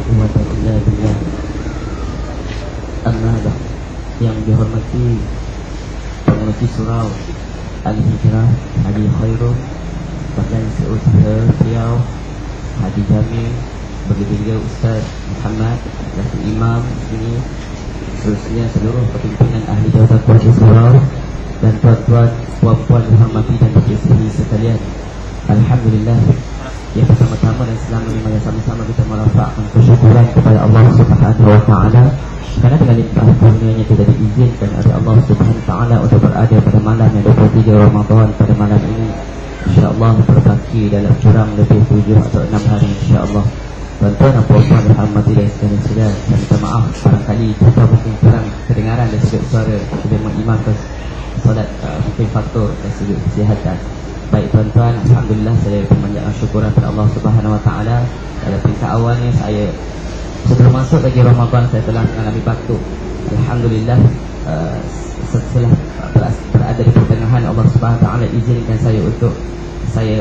quwwata illa billah. Amma ba'd. Yang dihormati pengurusi surau Al-Hijrah Haji Khairul, bahkan seusaha beliau Haji Jamil, begitu juga Ustaz Muhammad Datuk Imam sini, seterusnya seluruh pimpinan ahli jawatan kuasa surau, dan tuan-tuan, puan-puan dihormati dan berkasihi sekalian. Alhamdulillah, yang pertama-tama dan selama ini mari sama-sama kita merafakkan kesyukuran kepada Allah Subhanahu wa taala kerana dengan limpah kurnianya kita diizinkan oleh Allah Subhanahu wa taala untuk berada pada malam yang 23 Ramadan. Pada malam ini insya-Allah berbaki dalam kurang lebih 7 atau 6 hari insya-Allah. Tuan-tuan dan puan-puan dihormati dan sekalian, saya minta maaf barangkali kita mungkin kurang kedengaran dari sudut suara sebelum mengimamkan solat, mungkin faktor dari sudut kesihatan. Baik tuan-tuan, alhamdulillah saya memanjatkan syukuran kepada Allah Subhanahu wa taala. Pada tingkat awalnya saya sebelum masuk lagi Ramadan saya telah mengalami batuk. Alhamdulillah, setelah berada di pertengahan Allah Subhanahu wa taala izinkan saya untuk saya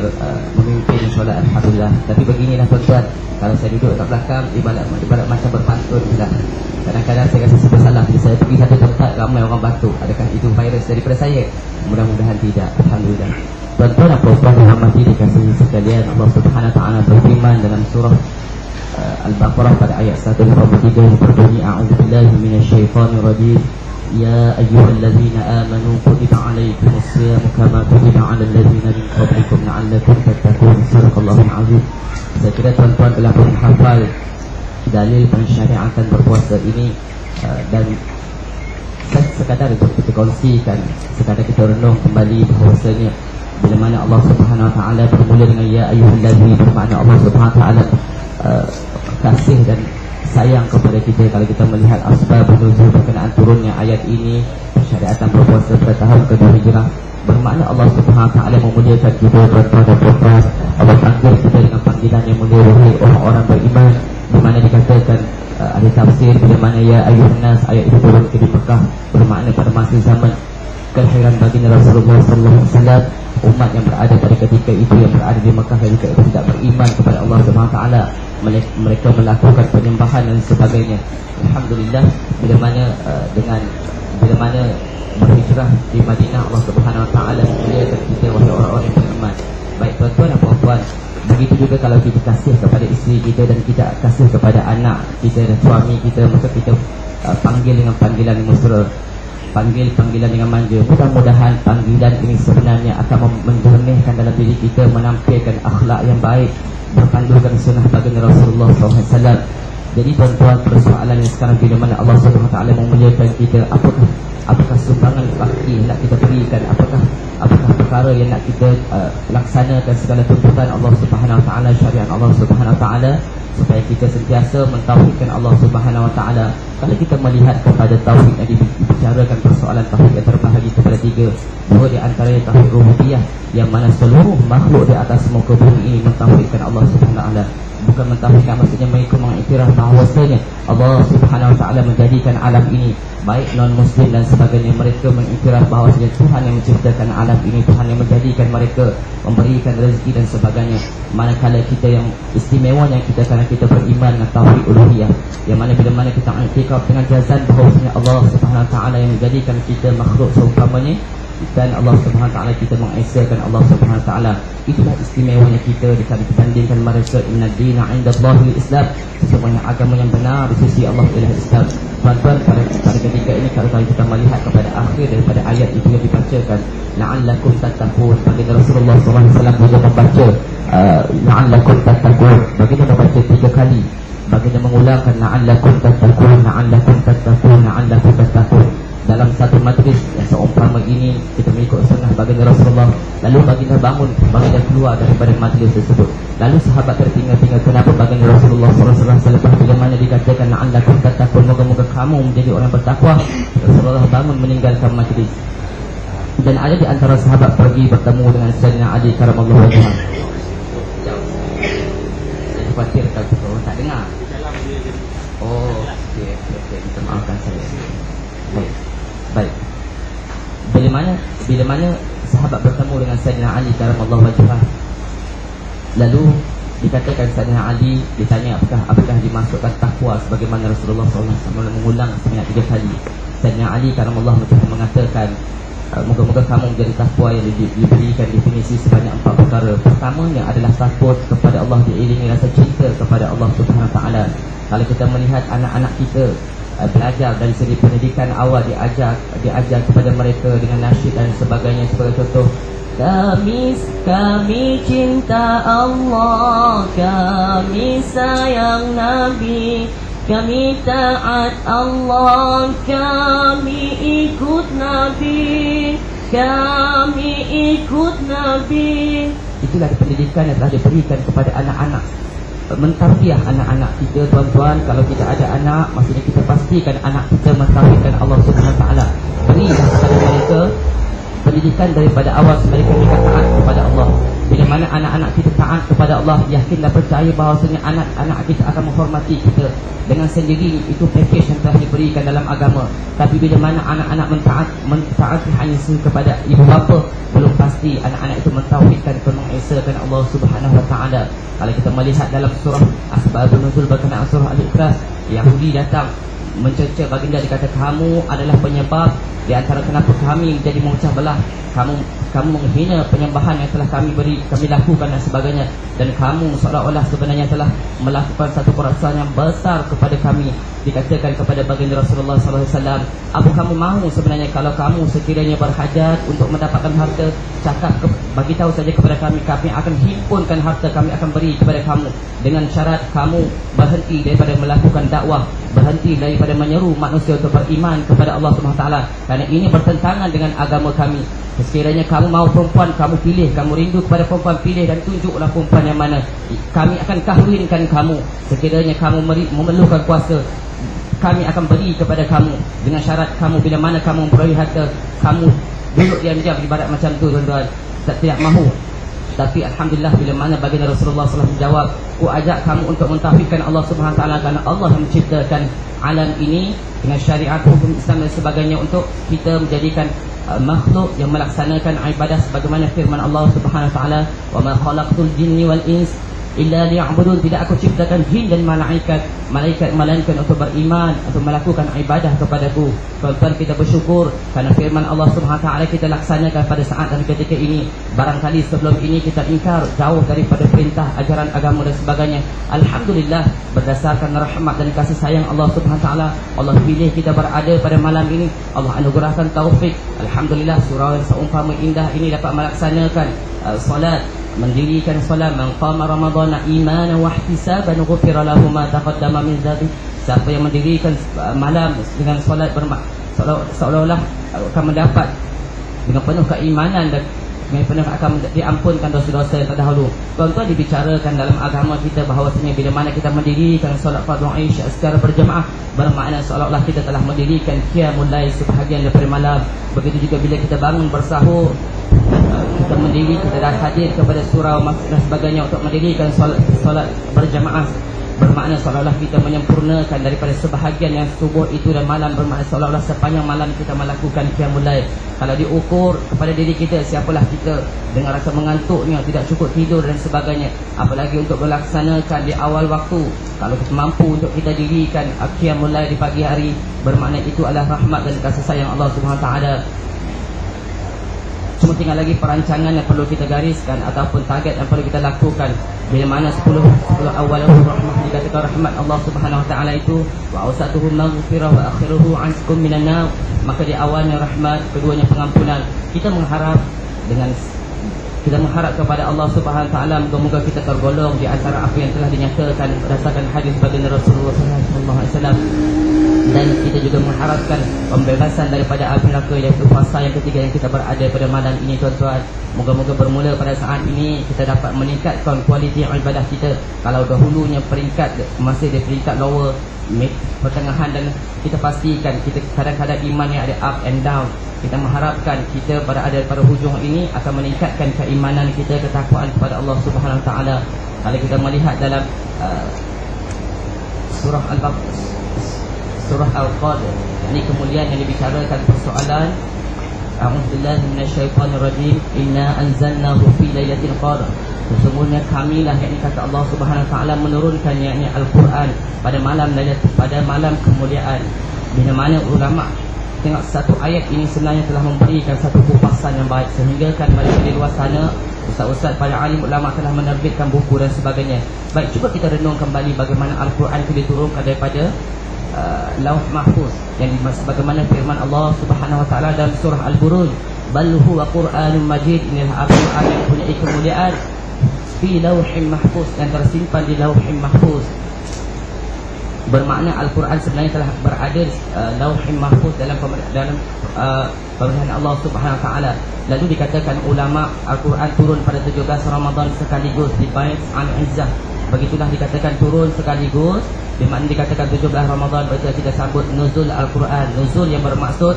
memimpin solat, alhamdulillah. Tapi beginilah tuan-tuan, kalau saya duduk kat belakang ibarat macam berpantun sudah. Kadang-kadang saya rasa serba salah bila saya pergi satu tempat ramai orang batuk. Adakah itu virus daripada saya? Mudah-mudahan tidak, alhamdulillah. Tuan-tuan dan puan-puan dihormati dikasihi sekalian, Allah Subhanahu wa taala berfirman dalam surah Al-Baqarah pada ayat 183 yang berbunyi a'udzubillahi minasyaitonir rajim. Ya ayyuhallazina amanu kutiba alaikumus shiyamu kama kutiba 'alal ladzina min qablikum la'allakum tattaqun. Sadaqallahul azim. Saya kira tuan-tuan telah menghafal dalil pensyariatan berpuasa ini, dan sekadar untuk kita kongsikan, sekadar kita renung kembali bahawasanya bila mana Allah Subhanahu wa taala bermula dengan ya ayyuhallazina, bermakna Allah Subhanahu wa taala kasih dan sayang kepada kita. Kalau kita melihat asbab nuzul berkenaan turunnya ayat ini, syariatan berpuasa pada tahun kedua hijrah, bermakna Allah Subhanahu wa taala memuliakan kita tuan-tuan dan puan-puan. Allah panggil kita dengan panggilan yang mulia, wahai orang-orang beriman, di mana dikatakan ada tafsir bila mana ya ayyuhan nas, ayat itu turun ke di Mekah, bermakna pada masa zaman kelahiran baginda Rasulullah sallallahu alaihi wasallam, umat yang berada pada ketika itu yang berada di Mekah yang juga tidak beriman kepada Allah Subhanahu wa taala, mereka melakukan penyembahan dan sebagainya. Alhamdulillah, bila mana berhijrah di Madinah, Allah Subhanahu wa taala memuliakan kita wahai orang-orang yang beriman. Baik tuan-tuan dan puan-puan, begitu juga kalau kita kasih kepada isteri kita dan kita kasih kepada anak kita dan suami kita, maka kita panggil dengan panggilan yang mesra, panggil panggilan dengan manja. Mudah-mudahan panggilan ini sebenarnya akan menjernihkan dalam diri kita, menampilkan akhlak yang baik, berpandukan sunnah baginda Rasulullah SAW. Jadi tuan-tuan, persoalannya sekarang bila mana Allah Subhanahu wa taala memuliakan kita, apakah sumbangan bakti nak kita berikan, apakah perkara yang nak kita laksanakan segala tuntutan Allah Subhanahu wa taala, syariat Allah Subhanahu wa taala, supaya kita sentiasa mentauhidkan Allah Subhanahu wa taala. Kalau kita melihat kepada tauhid yang dibicarakan, persoalan tauhid yang terbahagi kepada 3, bahawa di antaranya tauhid rububiyah, yang mana seluruh makhluk di atas muka bumi ini mentauhidkan Allah Subhanahu wa taala. Bukan mentauhidkan maksudnya mereka mengiktiraf bahawasanya Allah Subhanahu wa taala menjadikan alam ini, baik non-muslim dan sebagainya, mereka mengiktiraf bahawasanya Tuhan yang menciptakan alam ini, Tuhan yang menjadikan mereka, memberikan rezeki dan sebagainya. Manakala kita yang istimewanya kita kerana kita beriman dengan tauhid uluhiyah, yang mana bila mana kita iktikaf dengan jazan bahawasanya Allah Subhanahu wa taala yang menjadikan kita makhluk seumpamanya, dan Allah Subhanahu wa taala kita mengesahkan Allah Subhanahu wa taala. Itulah istimewanya kita dibandingkan mereka. Inna dina 'indallahi al-Islam, sesungguhnya agama yang benar di sisi Allah ialah Islam. Tuan-tuan, pada ketika ini kalau kita melihat kepada akhir daripada ayat itu yang dibacakan, la'allakum tattaqun, baginda Rasulullah SAW juga membaca la'allakum tattaqun, baginda membaca 3 kali, baginda mengulangkan la'allakum tattaqun, la'allakum tattaqun, la'allakum tattaqun dalam satu majlis yang seumpama ini. Kita mengikut sunnah baginda Rasulullah, lalu baginda bangun, baginda keluar daripada majlis tersebut, lalu sahabat tertinggal-tinggal, kenapa baginda Rasulullah SAW selepas bila mana dikatakan la'allakum tattaqun, moga-moga kamu menjadi orang bertakwa, Rasulullah bangun meninggalkan majlis. Dan ada di antara sahabat pergi bertemu dengan Sayyidina Ali karamallahu wajhah. Saya khawatir kalau orang tak dengar. Oh, okey, minta maafkan saya. Baik. Bila mana sahabat bertemu dengan Sayyidina Ali karamallahu wajhah, lalu Dikatakan Sayyidina Ali ditanya apakah dimasukkan takwa sebagaimana Rasulullah SAW mengulang sebanyak 3 kali. Sayyidina Ali karamallahu wajhahu mengatakan, moga-moga kamu menjadi takwa yang diberikan definisi sebanyak 4 perkara. Pertamanya adalah takut kepada Allah, diiringi rasa cinta kepada Allah Subhanahu Wa Taala. Kalau kita melihat anak-anak kita belajar dari segi pendidikan awal, diajar kepada mereka dengan nasyid dan sebagainya. Sebagai contoh, kami cinta Allah, kami sayang Nabi, kami taat Allah, kami ikut Nabi, kami ikut Nabi. Itulah pendidikan yang telah diberikan kepada anak-anak. Mentarbiyah anak-anak kita, tuan-tuan. Kalau kita ada anak, maksudnya kita pastikan anak kita mentarbiyahkan Allah Subhanahu Wa Taala. Berilah kepada mereka pendidikan daripada awal mereka taat kepada Allah. Bila mana anak-anak kita taat kepada Allah, yakinlah, percaya bahawasanya anak-anak kita akan menghormati kita. Dengan sendiri itu package yang telah diberikan dalam agama. Tapi bila mana anak-anak mentaati hanya kepada ibu bapa, belum pasti anak-anak itu mentauhidkan atau mengesahkan Allah Subhanahu Wa Taala. Kalau kita melihat dalam surah Asbabun Nuzul berkenaan surah Al-Ikhlas, Yahudi datang mencerca baginda, dikata kamu adalah penyebab di antara kenapa kami jadi memecah belah. Kamu menghina penyembahan yang telah kami lakukan dan sebagainya, dan kamu seolah-olah sebenarnya telah melakukan satu perasaan yang besar kepada kami. Dikatakan kepada baginda Rasulullah SAW, apa kamu mahu sebenarnya kalau kamu sekiranya berhajat untuk mendapatkan harta, bagi tahu saja kepada kami akan himpunkan harta, kami akan beri kepada kamu, dengan syarat kamu berhenti daripada melakukan dakwah, berhenti daripada menyeru manusia untuk beriman kepada Allah Subhanahu Wa Taala, kerana ini bertentangan dengan agama kami. Sekiranya kamu mahu perempuan, kamu pilih, kamu rindu kepada perempuan, pilih dan tunjuklah perempuan yang mana, kami akan kahwinkan kamu. Sekiranya kamu memerlukan kuasa, kami akan beri kepada kamu, dengan syarat kamu bila mana kamu memperoleh harta, kamu duduk diam-diam ibarat macam tu, tuan-tuan. Tidak mahu. Tapi alhamdulillah bila mana baginda Rasulullah SAW menjawab, ku ajak kamu untuk mentauhidkan Allah Subhanahu Wa Taala, kerana Allah yang menciptakan alam ini dengan syariat hukum Islam dan sebagainya, untuk kita menjadikan makhluk yang melaksanakan ibadah sebagaimana firman Allah Subhanahu Wa Taala, wa ma khalaqtul jinni wal ins illa liya'budun. Tidak aku ciptakan jin dan malaikat melainkan untuk beriman, untuk melakukan ibadah kepadaku. Tuan-tuan, kita bersyukur kerana firman Allah Subhanahu Wa Taala kita laksanakan pada saat dan ketika ini. Barangkali sebelum ini kita ingkar, jauh daripada perintah, ajaran agama dan sebagainya. Alhamdulillah, berdasarkan rahmat dan kasih sayang Allah Subhanahu Wa Taala, Allah pilih kita berada pada malam ini. Allah anugerahkan taufik. Alhamdulillah, surau yang seumpama indah ini dapat melaksanakan solat, mendirikan solat. Man qama ramadhana imanan wa ihtisaban ghufira lahu ma taqaddama min dhanbi. Siapa yang mendirikan malam dengan solat seolah-olah akan mendapat dengan penuh keimanan dan dengan penuh akan diampunkan dosa-dosa yang terdahulu. Tuan-tuan, dibicarakan dalam agama kita bahawasanya bila mana kita mendirikan solat fardu Isya secara berjemaah, bermakna seolah-olah kita telah mendirikan qiyamul lail sebahagian daripada malam. Begitu juga bila kita bangun bersahur, kita mendiri, kita dah hadir kepada surau masjid dan sebagainya untuk mendirikan solat berjemaah, bermakna seolah-olah kita menyempurnakan daripada sebahagian yang subuh itu dan malam, bermakna seolah-olah sepanjang malam kita melakukan qiyamul lail. Kalau diukur kepada diri kita, siapalah kita dengan rasa mengantuknya, tidak cukup tidur dan sebagainya, apalagi untuk melaksanakan di awal waktu. Kalau kita mampu untuk kita dirikan qiyamul lail di pagi hari, bermakna itu adalah rahmat dan kasih sayang Allah Subhanahu Wa Taala. Cuma tinggal lagi perancangan yang perlu kita gariskan ataupun target yang perlu kita lakukan. Bila mana 10 awal rahmat, dikatakan rahmat Allah Subhanahu Wa Taala itu wa awsatuhu maghfirah wa akhiruhu ankum minan nar, maka di awalnya rahmat, keduanya pengampunan. Kita mengharap kepada Allah Subhanahu Wa Taala, moga-moga kita tergolong di antara apa yang telah dinyatakan berdasarkan hadis baginda Rasulullah sallallahu alaihi wasallam. Dan kita juga mengharapkan pembebasan daripada api neraka, iaitu fasa yang ketiga yang kita berada pada malam ini, tuan-tuan. Moga-moga bermula pada saat ini kita dapat meningkatkan kualiti ibadah kita. Kalau dahulunya peringkat masih di peringkat lower, pertengahan, dan kita pastikan kita kadang-kadang iman yang ada up and down. Kita mengharapkan kita berada pada hujung ini akan meningkatkan keimanan kita, ketakwaan kepada Allah Subhanahu Wa Taala. Kalau kita melihat dalam surah Al-Qadr, ini kemuliaan yang dibicarakan persoalan A'udzubillahi minasyaitonirrajim. Inna anzalnahu fi lailatul qadr. Sesungguhnya kamilah, yakni kata Allah Subhanahu wa taala, menurunkan yakni Al-Quran pada malam kemuliaan. Bila mana ulama tengok satu ayat ini sebenarnya telah memberikan satu kupasan yang baik, sehingga kan bagi di luar sana ustaz-ustaz, para alim ulama telah menerbitkan buku dan sebagainya. Baik, cuba kita renung kembali bagaimana Al-Quran itu diturunkan daripada Lauh Mahfuz, yang sebagaimana firman Allah Subhanahu wa taala dalam surah Al-Buruj, bal huwa Qur'anun Majid. Inilah Al-Quran yang punya kemuliaan fi Lauhim Mahfuz, yang tersimpan di Lauhim Mahfuz. Bermakna Al-Quran sebenarnya telah berada Lauhim Mahfuz dalam pemilihan Allah Subhanahu wa taala. Lalu dikatakan ulama, Al-Quran turun pada 17 Ramadan sekaligus di Bait Al-Izzah. Begitulah dikatakan turun sekaligus. Di mana dikatakan 17 Ramadan, berarti kita sambut nuzul Al-Quran. Nuzul yang bermaksud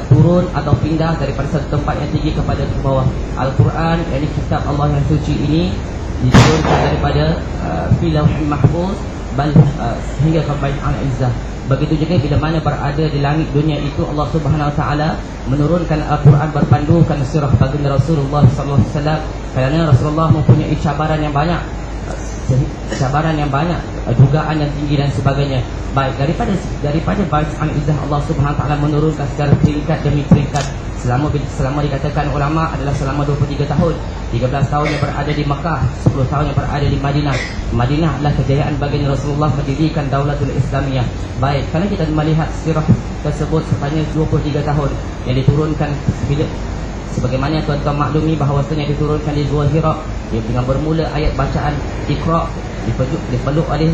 turun atau pindah daripada satu tempat yang tinggi kepada ke bawah. Al-Quran, yakni kitab Allah yang suci ini, diturunkan daripada fi Lauhil Mahfuz sehingga ke Bait Al-Izzah. Begitu juga bila mana berada di langit dunia itu, Allah Subhanahu wa taala menurunkan Al-Quran berpandukan sirah baginda Rasulullah sallallahu alaihi wasallam, kerana Rasulullah mempunyai cabaran yang banyak, dugaan yang tinggi dan sebagainya. Baik, daripada Bait Al-Izzah, Allah Subhanahu wa taala menurunkan secara peringkat demi peringkat selama dikatakan ulama adalah selama 23 tahun. 13 tahun yang berada di Makkah, 10 tahun yang berada di Madinah. Madinah adalah kejayaan baginda Rasulullah mendirikan Daulatul Islamiyah. Baik, kalau kita melihat sirah tersebut sepanjang 23 tahun yang diturunkan, sebagaimana tuan-tuan maklumi bahawasanya diturunkan di Gua Hira, dengan bermula ayat bacaan Iqra, dipeluk oleh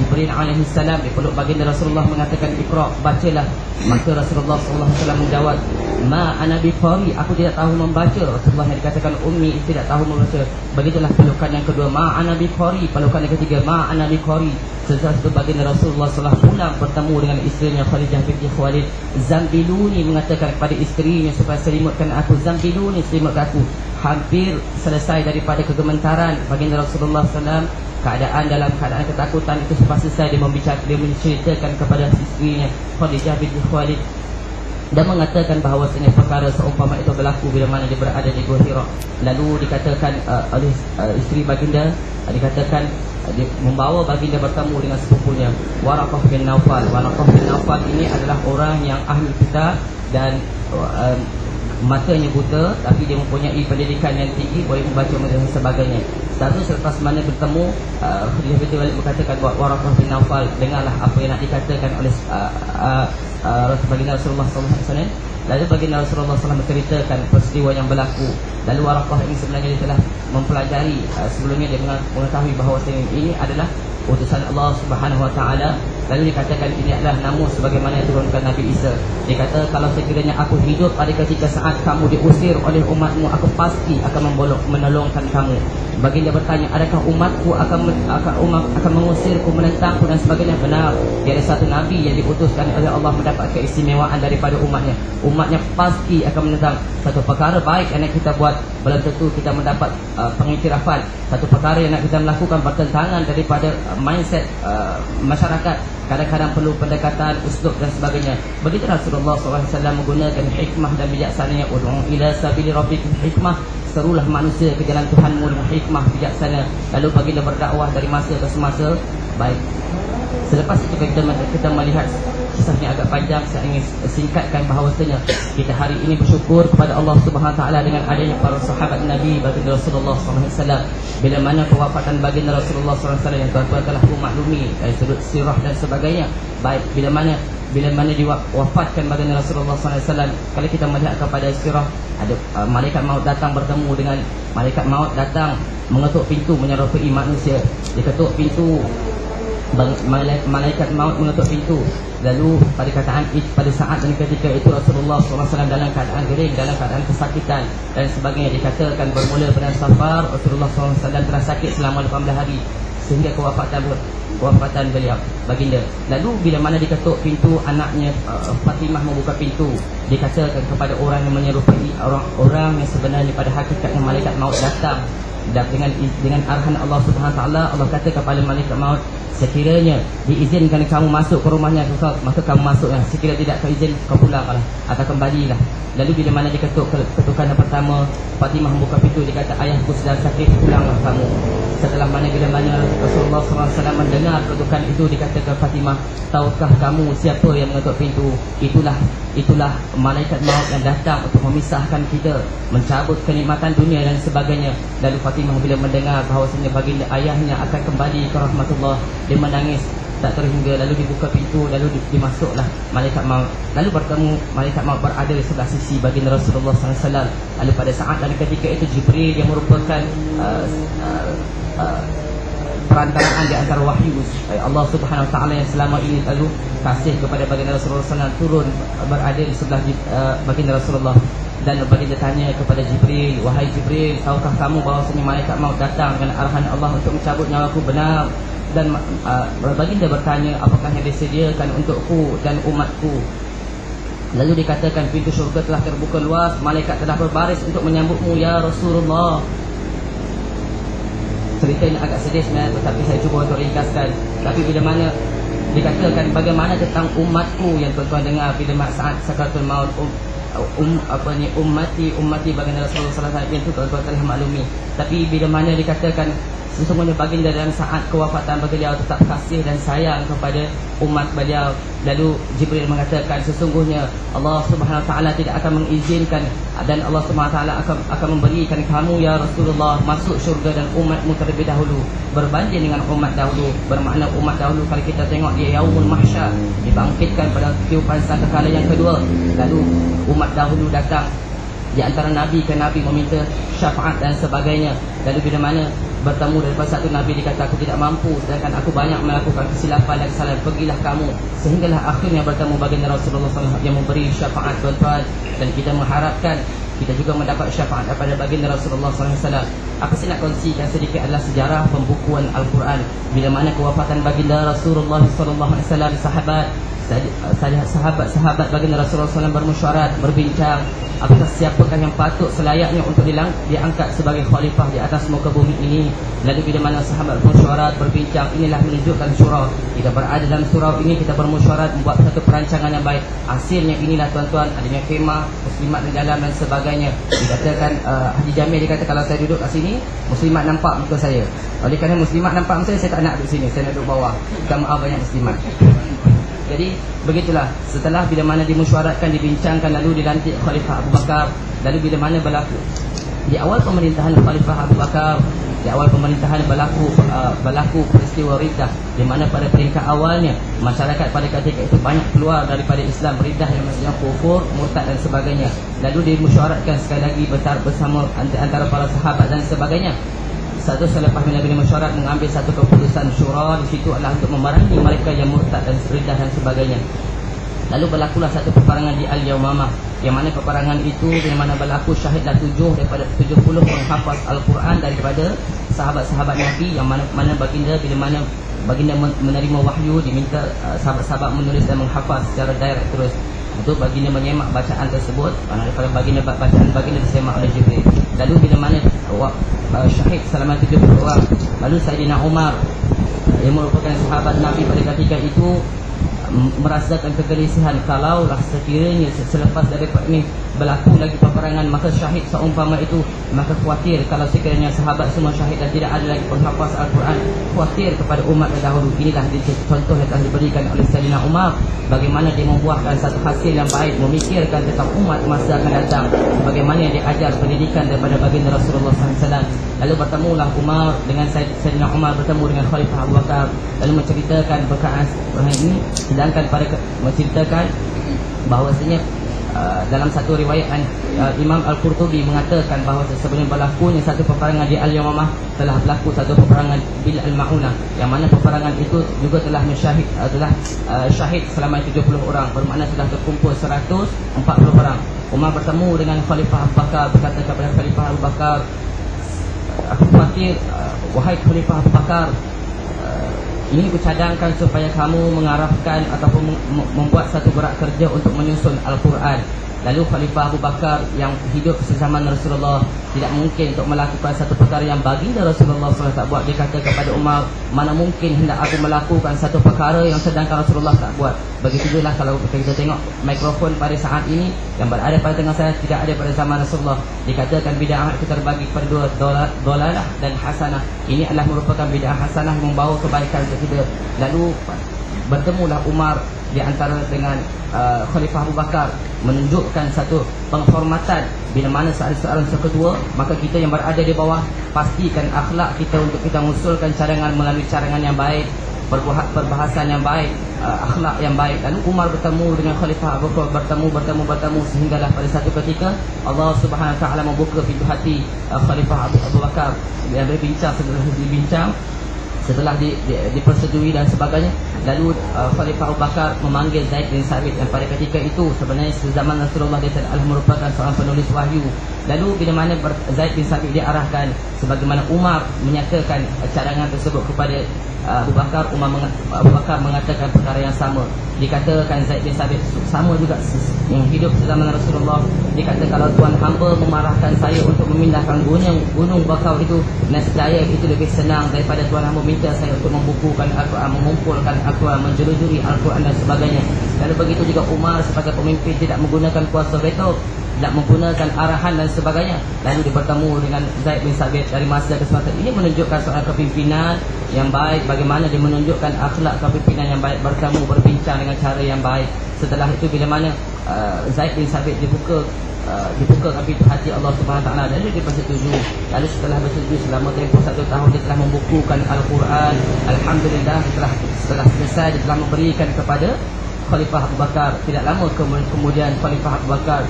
Jibril alaihi salam, dipeluk baginda Rasulullah mengatakan Iqra, bacalah. Maka Rasulullah sallallahu alaihi wasallam menjawab, ma ana biqari, aku tidak tahu membaca. Rasulullah yang dikatakan ummi, tidak tahu membaca. Begitulah pelukan yang kedua, ma ana biqari. Pelukan yang ketiga, ma ana biqari. Setelah itu baginda Rasulullah sallallahu pulang bertemu dengan isterinya Khadijah binti Khuwailid. Zambiluni, mengatakan kepada isterinya supaya selimutkan aku. Zambiluni, selimutkan aku. Hampir selesai daripada kegementaran baginda Rasulullah SAW, dalam keadaan ketakutan itu sempat selesai, dia menceritakan kepada isterinya Khadijah binti Khuwailid dan mengatakan bahawasanya perkara seumpama itu berlaku bila mana dia berada di Gua Hira. Lalu dikatakan oleh isteri baginda, dikatakan dia membawa baginda bertemu dengan sepupunya Waraqah bin Naufal. Waraqah bin Naufal ini adalah orang yang ahli kitab dan matanya buta, tapi dia mempunyai pendidikan yang tinggi, boleh membaca dan sebagainya. Satu selepas mana bertemu, Khadijah binti Khuwailid berkatakan buat Waraqah bin Naufal, dengarlah apa yang nak dikatakan oleh baginda Rasulullah SAW. Lalu baginda Rasulullah SAW menceritakan peristiwa yang berlaku. Lalu Waraqah ini sebenarnya dia telah mempelajari sebelumnya, dia mengetahui bahawa ini adalah utusan Allah Subhanahu wa taala. Lalu dikatakan ini adalah namus sebagaimana yang turunkan Nabi Isa. Dia kata, kalau sekiranya aku hidup pada ketika saat kamu diusir oleh umatmu, aku pasti akan menolongkan kamu. Baginda bertanya, adakah umatku akan mengusirku, menentangku dan sebagainya? Benar, dia ada satu Nabi yang diutuskan oleh Allah mendapat keistimewaan daripada umatnya. Umatnya pasti akan menentang. Satu perkara baik yang nak kita buat, belum tentu kita mendapat pengiktirafan. Satu perkara yang nak kita melakukan bertentangan daripada mindset masyarakat, kadang-kadang perlu pendekatan, uslub dan sebagainya. Begitu Rasulullah SAW menggunakan hikmah dan bijaksananya. Ud'u ila sabili rabbikum hikmah, serulah manusia ke jalan Tuhanmu dengan hikmah bijaksana. Lalu baginda berdakwah dari masa ke semasa. Baik, selepas itu kita melihat kisahnya agak panjang. Saya ingin singkatkan bahawasanya kita hari ini bersyukur kepada Allah Subhanahu Wa Taala dengan adanya para sahabat Nabi baginda Rasulullah SAW. Bila mana kewafatan baginda Rasulullah SAW yang tuan-tuan telah maklumi dari sudut sirah dan sebagainya. Baik, bila mana diwafatkan baginda Rasulullah SAW, kalau kita melihat kepada sirah, ada malaikat maut datang bertemu dengan malaikat maut, datang mengetuk pintu menyerupai manusia. Dia ketuk pintu, malaikat maut mengetuk pintu. Lalu pada saat dan ketika itu Rasulullah SAW dalam keadaan gering, dalam keadaan kesakitan dan sebagainya. Dikatakan bermula pada Safar, Rasulullah SAW telah sakit selama 18 hari sehingga kewafatan beliau baginda. Lalu bila mana diketuk pintu, anaknya Fatimah membuka pintu. Dikatakan kepada orang yang menyerupai orang yang sebenarnya pada hakikatnya malaikat maut datang Dan dengan arahan Allah Subhanahu Wa Taala, Allah kata kepada malaikat maut, sekiranya diizinkan kamu masuk ke rumahnya, maka kamu masuklah. Sekiranya tidak keizin, kau pulanglah atau kembalilah. Lalu bila mana ketukan yang pertama, Fatimah membuka pintu, dia kata, ayahku sedang sakit, pulanglah kamu. Setelah bila mana Rasulullah SAW mendengar ketukan itu, dikata ke Fatimah, tahukah kamu siapa yang mengetuk pintu? Itulah malaikat maut yang datang untuk memisahkan kita, mencabut kenikmatan dunia dan sebagainya. Lalu Fatimah bila mendengar bahawasanya baginda ayahnya akan kembali ke rahmatullah, dia menangis tak terhingga. Lalu dibuka pintu, lalu dimasuklah malaikat maut. Lalu bertemu malaikat maut berada di sebelah sisi baginda Rasulullah SAW. Lalu pada saat dan ketika itu Jibril yang merupakan perantaraan di antara wahyu Allah Subhanahu Wa Taala yang selama ini lalu kasih kepada baginda Rasulullah SAW turun berada di sebelah baginda Rasulullah. Dan baginda tanya kepada Jibril, wahai Jibril, tahukah kamu bahawasanya malaikat maut datang dengan arahan Allah untuk mencabut nyawaku? Benar. Dan baginda bertanya, apakah yang disediakan untukku dan umatku? Lalu dikatakan, pintu syurga telah terbuka luas, malaikat telah berbaris untuk menyambutmu ya Rasulullah. Ceritanya agak sedih sebenarnya, tetapi saya cuba untuk ringkaskan. Tapi bila mana dikatakan bagaimana tentang umatku yang tuan-tuan dengar bila saat sakaratul maut, ummati baginda Rasulullah SAW, itu tuan-tuan telah maklumi. Tapi bila mana dikatakan sesungguhnya baginda dalam saat kewafatan beliau tetap kasih dan sayang kepada umat beliau. Lalu Jibril mengatakan, sesungguhnya Allah Subhanahu Wa Taala tidak akan mengizinkan dan Allah Subhanahu Wa Taala akan memberikan kamu ya Rasulullah masuk syurga dan umatmu terlebih dahulu berbanding dengan umat dahulu. Bermakna umat dahulu kalau kita tengok dia yaumul mahsyar, dibangkitkan pada tiupan sangkakala yang kedua. Lalu umat dahulu datang di antara nabi ke nabi meminta syafaat dan sebagainya. Lalu bila mana bertemu daripada satu nabi, dikata aku tidak mampu sedangkan aku banyak melakukan kesilapan dan kesalahan, pergilah kamu. Sehinggalah akhirnya bertemu baginda Rasulullah SAW yang memberi syafaat tuan-tuan. Dan kita mengharapkan kita juga mendapat syafaat daripada baginda Rasulullah SAW. Apa saya nak kongsikan sedikit adalah sejarah pembukuan Al-Quran. Bila mana kewafatan baginda Rasulullah SAW, sahabat baginda Rasulullah SAW bermusyawarah, berbincang, apakah siapakah yang patut selayaknya untuk diangkat sebagai khalifah di atas muka bumi ini. Lalu bila mana sahabat bermusyawarah, berbincang, inilah menunjukkan surau. Kita berada dalam surau ini, kita bermusyawarah membuat satu perancangan yang baik. Hasilnya inilah tuan-tuan, adanya khemah, muslimat di dalam dan sebagainya. Dikatakan Haji Jamil dikata kalau saya duduk kat sini, muslimat nampak muka saya. Oleh kerana muslimat nampak muka saya tak nak duduk sini, saya nak duduk bawah. Bukan maaf banyak muslimat. Jadi begitulah, setelah bila mana dimesyuaratkan, dibincangkan, lalu dilantik Khalifah Abu Bakar. Lalu bila mana berlaku di awal pemerintahan Khalifah Abu Bakar, di awal pemerintahan berlaku peristiwa riddah, di mana pada peringkat awalnya masyarakat pada ketika itu banyak keluar daripada Islam, riddah yang maksudnya kufur, murtad dan sebagainya. Lalu dimesyuaratkan sekali lagi bersama antara para sahabat dan sebagainya. Satu selepas Nabi mesyuarat mengambil satu keputusan syura, di situ adalah untuk memerangi mereka yang murtad dan riddah dan sebagainya. Lalu berlakulah satu peperangan di Al-Yamamah, yang mana peperangan itu yang mana berlaku syahidlah 7 daripada 70 penghafaz Al-Quran daripada sahabat-sahabat Nabi, yang mana baginda bila mana baginda menerima wahyu, diminta sahabat-sahabat menulis dan menghafaz secara direct terus. Itu baginda menyemak bacaan tersebut, daripada baginda bacaan baginda disemak oleh Jibril. Lalu bila mana syahid selama 70 orang. Lalu Sayyidina Umar yang merupakan sahabat Nabi pada ketika itu merasakan kegelisahan, kalaulah sekiranya selepas daripada ini berlaku lagi peperangan, maka syahid seumpama itu, maka khawatir kalau sekiranya sahabat semua syahid dan tidak ada lagi penghafaz Al-Quran, khawatir kepada umat terdahulu. Inilah contoh yang telah diberikan oleh Sayyidina Umar, bagaimana dia membuahkan satu hasil yang baik, memikirkan tentang umat masa akan datang, bagaimana yang diajar pendidikan daripada baginda Rasulullah SAW. Lalu bertemulah Umar dengan Sayyidina Umar, bertemu dengan Khalifah Abu Bakar, lalu menceritakan perkara ini. Sedangkan menceritakan bahawasanya dalam satu riwayat Imam Al-Qurtubi mengatakan bahawa sebelum berlakunya satu peperangan di Al-Yamamah, telah berlaku satu peperangan Bil Al-Ma'unah, yang mana peperangan itu juga telah syahid selama 70 orang, bermakna sudah terkumpul 140 orang. Umar bertemu dengan Khalifah Abu Bakar, berkata kepada Khalifah Abu Bakar, aku khawatir, wahai Khalifah Abu Bakar, ini kucadangkan supaya kamu mengarahkan ataupun membuat satu gerak kerja untuk menyusun Al-Quran. Lalu Khalifah Abu Bakar yang hidup sezaman Rasulullah tidak mungkin untuk melakukan satu perkara yang baginda Rasulullah SAW tak buat. Dia kata kepada Umar, mana mungkin hendak aku melakukan satu perkara yang sedangkan Rasulullah tak buat. Begitu juga kalau kita tengok mikrofon pada saat ini yang berada pada tengah saya tidak ada pada zaman Rasulullah. Dikatakan bid'ah itu terbagi pada dua, dolalah dan hasanah. Ini adalah merupakan bid'ah hasanah yang membawa kebaikan untuk kita. Lalu bertemulah Umar di antara dengan Khalifah Abu Bakar, menunjukkan satu penghormatan. Bila mana seorang kedua, maka kita yang berada di bawah pastikan akhlak kita untuk kita mengusulkan cadangan melalui cadangan yang baik, perbahasan yang baik, akhlak yang baik. Lalu Umar bertemu dengan Khalifah Abu Bakar, bertemu sehinggalah pada satu ketika Allah Subhanahu Wa Taala membuka pintu hati Khalifah Abu Bakar. Dia berbincang, setelah dipersetujui dan sebagainya. Lalu Khalifah Abu Bakar memanggil Zaid bin Sabit yang pada ketika itu sebenarnya sezaman Rasulullah dia adalah merupakan seorang penulis wahyu. Lalu bila mana Zaid bin Sabit diarahkan, sebagaimana Umar menyatakan cadangan tersebut kepada Abu Bakar, Abu Bakar mengatakan perkara yang sama. Dikatakan Zaid bin Sabit sama juga yang hidup sezaman Rasulullah. Dikata kalau tuan hamba memarahkan saya untuk memindahkan gunung bakau itu, nescaya itu lebih senang daripada tuan hamba minta saya untuk membukukan Al-Quran, mengumpulkan Al-Quran, menjelujuri Al-Quran dan sebagainya. Lalu begitu juga Umar sebagai pemimpin tidak menggunakan kuasa veto, tidak menggunakan arahan dan sebagainya. Lalu dia bertemu dengan Zaid bin Sabit dari masa ke semasa. Ini menunjukkan soal kepimpinan yang baik, bagaimana dia menunjukkan akhlak kepimpinan yang baik, bertemu, berbincang dengan cara yang baik. Setelah itu bila mana Zaid bin Sabit dibukakan pintu hati Allah Subhanahu Wa Taala dan dia bersetuju. Lalu setelah bersetuju selama tempoh 1 tahun dia telah membukukan Al-Quran. Alhamdulillah, setelah selesai dia telah memberikan kepada Khalifah Abu Bakar. Tidak lama kemudian Khalifah Abu Bakar,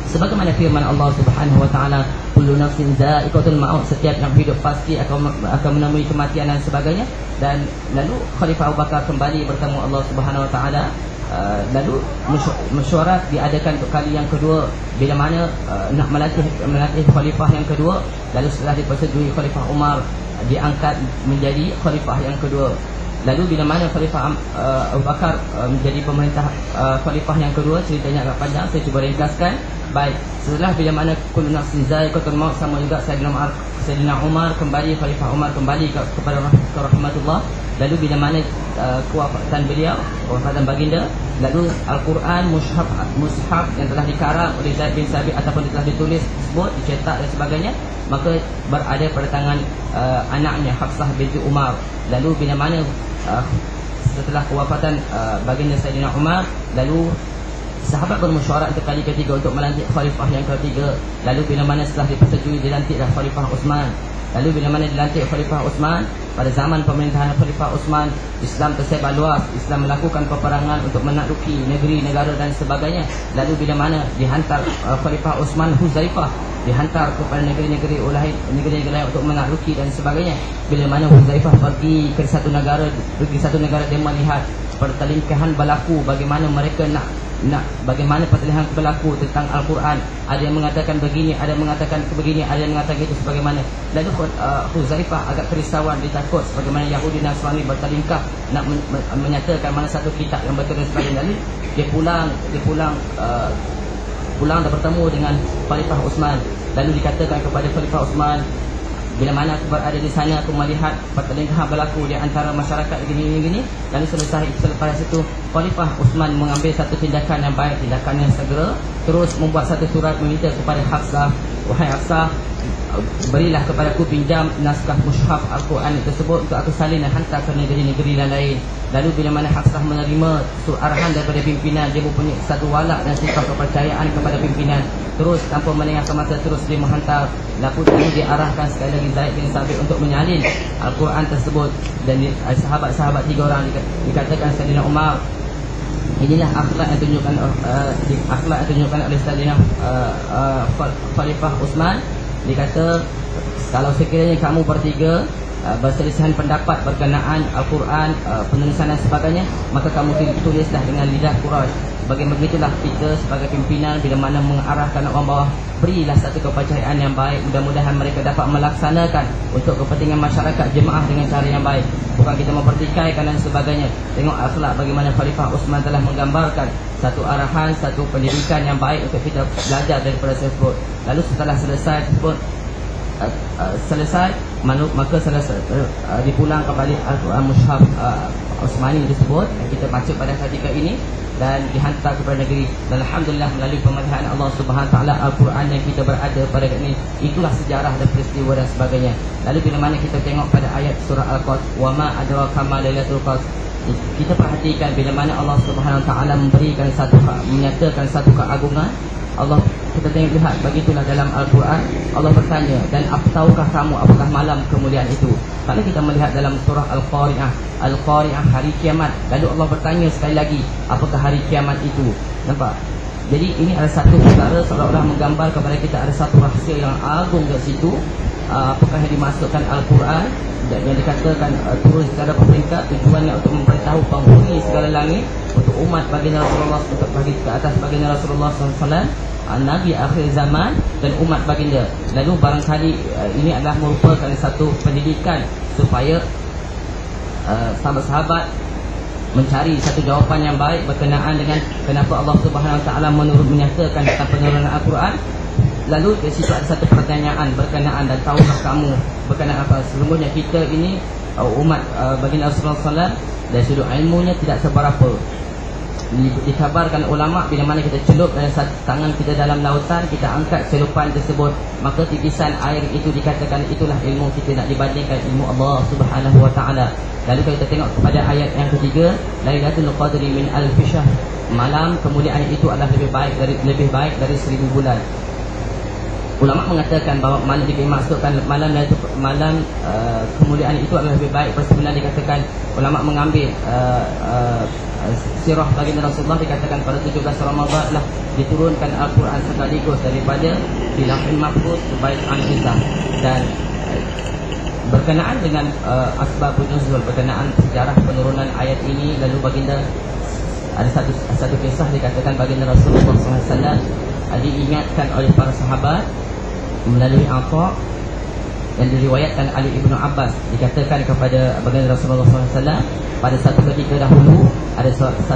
sebagaimana firman Allah Subhanahu Wa Taala, kullu nafsin dha'iqatul maut, setiap yang hidup pasti akan menemui kematian dan sebagainya. Dan lalu Khalifah Abu Bakar kembali bertemu Allah Subhanahu Wa Taala. Lalu mesyuarat diadakan untuk kali yang kedua bila mana nak melatih khalifah yang kedua. Lalu setelah dipersetujui, Khalifah Umar diangkat menjadi khalifah yang kedua. Lalu bila mana Khalifah Abu Bakar menjadi pemerintah khalifah yang kedua, ceritanya agak panjang, saya cuba ringkaskan. Baik, setelah bila mana kullu nafsin dha'iqatul maut, sama juga Sayyidina Umar kembali, Khalifah Umar kembali kepada rahmatullah. Lalu bila mana kewafatan beliau, kewafatan baginda, lalu Al-Quran, mushaf yang telah dikarang oleh Zaid bin Sabit ataupun telah ditulis tersebut, dicetak dan sebagainya, maka berada pada tangan anaknya Hafsah binti Umar. Lalu bila mana setelah kewafatan baginda Sayyidina Umar, lalu sahabat bermesyuarat untuk kali ketiga untuk melantik khalifah yang ketiga. Lalu bila mana setelah dipersetujui, dilantiklah Khalifah Uthman. Lalu bila mana dilantik Khalifah Uthman, pada zaman pemerintahan Khalifah Uthman, Islam tersebar luas. Islam melakukan peperangan untuk menakluki negeri, negara dan sebagainya. Lalu bila mana dihantar Khalifah Uthman, Huzaifah dihantar kepada negeri-negeri lain untuk menakluki dan sebagainya. Bila mana Huzaifah pergi ke satu negara, dia melihat pertelingkahan berlaku, bagaimana mereka nak bagaimana pertelingkahan berlaku tentang Al-Quran. Ada yang mengatakan begini, ada yang mengatakan begini, ada yang mengatakan itu sebagaimana. Lalu Huzaifah agak kerisauan, dia takut sebagaimana Yahudi dan Nasrani bertelingkah nak menyatakan mana satu kitab yang betul dan sebagainya. Lalu dia pulang dan bertemu dengan Khalifah Uthman. Lalu dikatakan kepada Khalifah Uthman, bila mana aku berada di sana, aku melihat pertelingkahan berlaku di antara masyarakat gini. Lalu selepas itu Khalifah Uthman mengambil satu tindakan yang baik, tindakan yang segera, terus membuat satu surat meminta kepada Hafsah, wahai Hafsah, berilah kepada aku pinjam naskah mushaf Al-Quran tersebut untuk aku salin dan hantar ke negeri-negeri yang lain. Lalu bila mana Hafsah menerima arahan daripada pimpinan, dia mempunyai satu walak dan sifat kepercayaan kepada pimpinan, terus tanpa menengahkan mata, terus dia menghantar. Lalu diarahkan sekali lagi Zaid bin Sabit untuk menyalin Al-Quran tersebut. Dan sahabat-sahabat 3 orang dikatakan Sayyidina Umar, inilah akhlak yang ditunjukkan oleh Sayyidina Khalifah Uthman. Dikata, kalau sekiranya kamu bertiga berselisihan pendapat berkenaan Al-Quran, penulisan dan sebagainya, maka kamu tulislah dengan lidah Quraisy. Bagaimana begitulah kita sebagai pimpinan bila mana mengarahkan orang bawah, berilah satu kepercayaan yang baik. Mudah-mudahan mereka dapat melaksanakan untuk kepentingan masyarakat jemaah dengan cara yang baik, bukan kita mempertikaikan dan sebagainya. Tengok akhlak bagaimana Khalifah Uthman telah menggambarkan satu arahan, satu pendidikan yang baik untuk kita belajar daripada tersebut. Lalu setelah selesai tersebut, maka selesai dipulang kembali Al-Quran Mushaf Uthmani tersebut yang kita baca pada ketika ini dan dihantar kepada negeri. Dan alhamdulillah melalui pemeliharaan Allah Subhanahu taala, Al-Quran yang kita berada pada ini, itulah sejarah dan peristiwa dan sebagainya. Lalu bila mana kita tengok pada ayat surah Al-Qadr, wa ma adraka ma lailatul qadr, kita perhatikan bila mana Allah Subhanahu taala memberikan menyatakan satu keagungan Allah. Kita tengok lihat begitulah dalam Al-Quran, Allah bertanya, dan tahukah kamu apakah malam kemuliaan itu? Kalau kita melihat dalam surah Al-Qari'ah, Al-Qari'ah hari kiamat, lalu Allah bertanya sekali lagi, apakah hari kiamat itu? Nampak? Jadi ini ada satu perkara seolah-olah menggambar kepada kita ada satu rahsia yang agung di situ. Apakah yang dimasukkan Al-Quran dan yang dikatakan turun secara peringkat, tujuannya untuk memberitahu penghuni segala langit, untuk umat baginda Rasulullah, untuk bagi ke atas baginda Rasulullah SAW, Nabi akhir zaman dan umat baginda. Lalu barangkali ini adalah merupakan satu pendidikan supaya sahabat-sahabat mencari satu jawapan yang baik berkenaan dengan kenapa Allah Subhanahu Wa Taala menyatakan tentang penurunan Al-Quran. Lalu di situ ada satu pertanyaan berkenaan, dan tahukah kamu berkenaan apa? Sesungguhnya kita ini umat baginda Rasulullah SAW dari sudut ilmunya tidak seberapa. Dikabarkan ulama bila mana kita celup dalam tangan kita dalam lautan, kita angkat celupan tersebut, maka tipisan air itu dikatakan itulah ilmu kita, nak dibandingkan ilmu Allah Subhanahu Wa Taala. Lalu kalau kita tengok kepada ayat yang ketiga, Lailatul Qadri min alfi syahr, malam kemuliaan itu adalah lebih baik dari 1000 bulan. Ulama mengatakan bahawa malam dimaksudkan malam kemuliaan itu adalah lebih baik. Sebenarnya dikatakan ulama mengambil sirah baginda Rasulullah, dikatakan pada 17 Ramadan lah diturunkan Al-Quran sekaligus daripada Lauhul Mahfuz ke Bait Al-Izzah. Dan berkenaan dengan asbabun nuzul, berkenaan sejarah penurunan ayat ini, lalu baginda ada satu kisah dikatakan baginda Rasulullah SAW diingatkan oleh para sahabat melalui Atha, yang diriwayatkan Ali Ibnu Abbas, dikatakan kepada baginda Rasulullah SAW pada satu ketika dahulu ada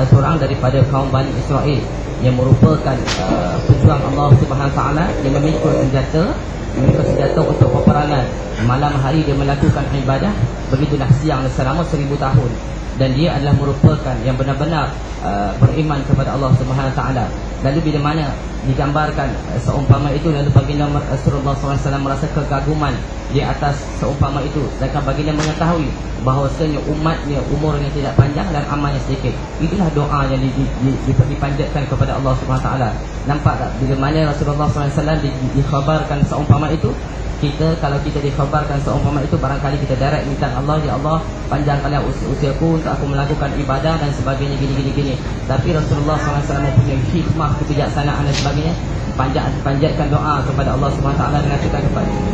seorang daripada kaum Bani Israel yang merupakan pejuang Allah Subhanahu Wa Taala, yang memikul senjata untuk peperangan. Malam hari dia melakukan ibadah, begitulah siang selama 1000 tahun, dan dia adalah merupakan yang benar-benar beriman kepada Allah Subhanahu Wa Taala. Lalu bila mana digambarkan seumpama itu, lalu baginda Rasulullah SAW merasa kegaguman di atas seumpama itu, sedangkan baginda mengetahui bahawasanya umatnya umurnya tidak panjang dan amalnya sedikit. Itulah doa yang dipanjatkan kepada Allah Subhanahu Wa Taala. Nampak tak bila mana Rasulullah SAW dikhabarkan seumpama itu? Kalau kita dikhabarkan seumpama itu, barangkali kita direct minta Allah, ya Allah panjangkanlah usiaku untuk aku melakukan ibadah dan sebagainya, gini. Tapi Rasulullah SAW punya hikmah, kebijaksanaan dan sebagainya, panjatkan doa kepada Allah SWT dengan kita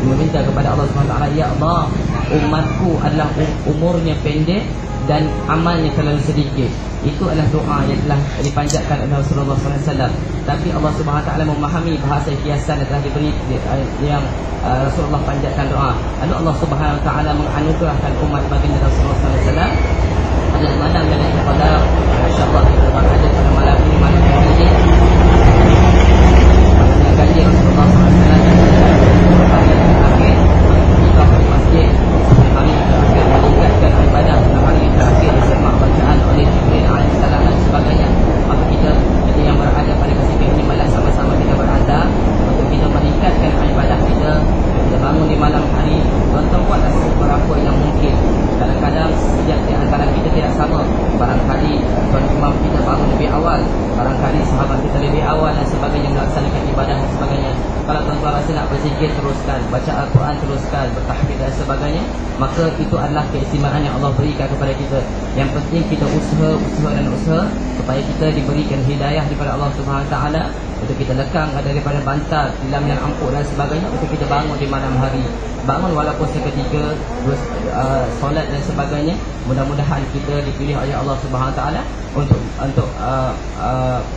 meminta kepada Allah SWT, ya Allah, umatku adalah umurnya pendek dan amalnya terlalu sedikit. Itu adalah doa yang telah dipanjatkan oleh Rasulullah SAW. Tapi Allah SWT memahami bahasa kiasan yang telah diberi, yang Rasulullah panjatkan doa. Lalu Allah SWT menganugerahkan umat baginda Rasulullah SAW pada malam Lailatul Qadar. InsyaAllah kita berada pada malam ini, malam ini ganti Rasulullah SAW pada akhir kita di masjid hari terakhir meningkatkan ibadah, hari terakhir disemak bacaan oleh Jibril AS dan sebagainya. Maka kita yang berada pada ketika ini, malah sama-sama kita berada untuk kita meningkatkan ibadah kita. Kita bangun di malam hari, tuan-tuan buatlah seberapa yang mungkin. Kadang-kadang sejak di antara kita tidak sama. Barangkali tuan imam kita bangun lebih awal, barangkali sahabat kita lebih awal dan sebagainya melaksanakan ibadah dan sebagainya. Kalau tuan-tuan rasa nak berzikir, teruskan, baca Al-Quran teruskan, bertahmid dan sebagainya, maka itu adalah keistimewaan yang Allah berikan kepada kita. Yang penting kita usaha supaya kita diberikan hidayah daripada Allah Subhanahu Wa Taala untuk kita lekang daripada bantal, tilam yang ampuh dan sebagainya, untuk kita bangun di malam hari. Bangun walaupun seketika, solat dan sebagainya. Mudah-mudahan kita dipilih oleh Allah Subhanahu Taala untuk